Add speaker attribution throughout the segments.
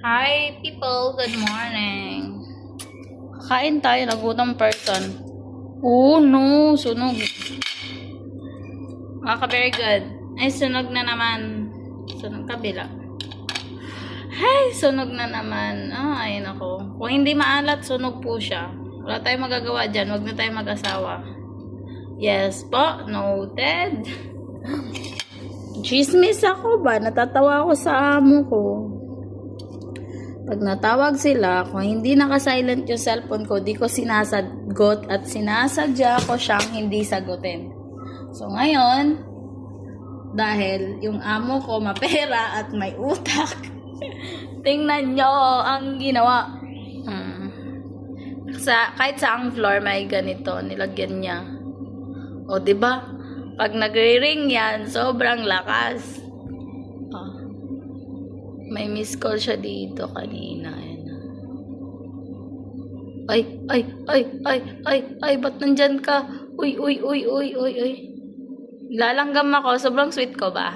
Speaker 1: Hi people, good morning. Kain tayo, nagutom person. Oh no, sunog. Very good. Ay, sunog na naman. Sunog kabila. Ay, sunog na naman. Ay, nako. Kung hindi maalat, sunog po siya. Wala tayong magagawa dyan. Huwag na tayong mag-asawa. Yes po, noted. Chismis ako ba? Natatawa ako sa amo ko. Pag natawag sila, kung hindi naka-silent yung cellphone ko, di ko sinasagot at sinasadya ko siyang hindi sagutin. So ngayon, dahil yung amo ko mapera at may utak, tingnan nyo ang ginawa. Kahit sa ang floor may ganito, nilagyan niya. O diba? Pag nagre-ring yan, sobrang lakas. May miss call siya dito kanina. Ay, ba't nandyan ka? Uy. Lalanggam ako, sobrang sweet ko ba?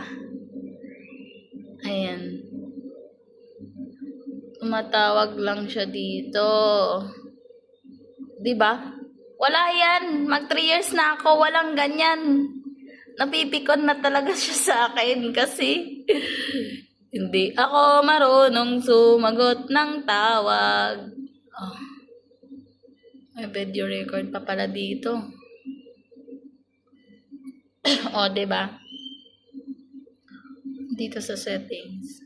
Speaker 1: Ayan. Tumatawag lang siya dito. Diba? Wala yan. Mag 3 years na ako, walang ganyan. Napipikon na talaga siya sa akin kasi hindi ako marunong sumagot ng tawag. May video record pa pala dito. Diba? Dito sa settings.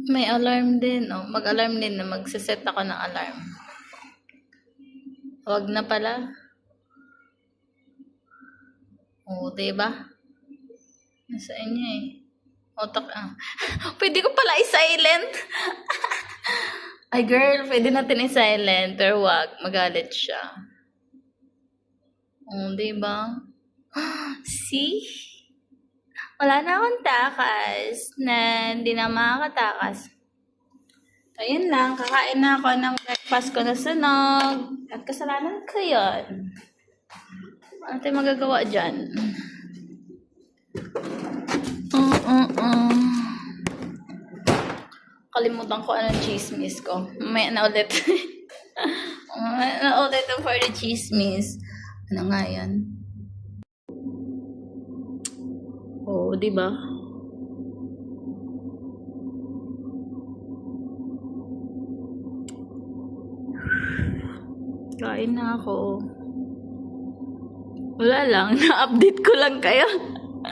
Speaker 1: May alarm din. Mag-alarm din na magsiset ako ng alarm. Huwag na pala. Diba? Nasa inyo Otak Pwede ko pala i-silent. Ay girl, pwede natin i-silent. Pero wag, magalit siya. Diba? See? Wala na akong takas na hindi na makakatakas. Ayun lang, kakain na ako ng breakfast ko na sunog. At kasalanan ko yun. Ano tayo magagawa dyan? Kalimutan ko anong chismis ko. Mamaya na ulit. Mamaya na ulit for the chismis. Ano nga yan? Diba? Kain na ako. Wala lang. Na-update ko lang kayo.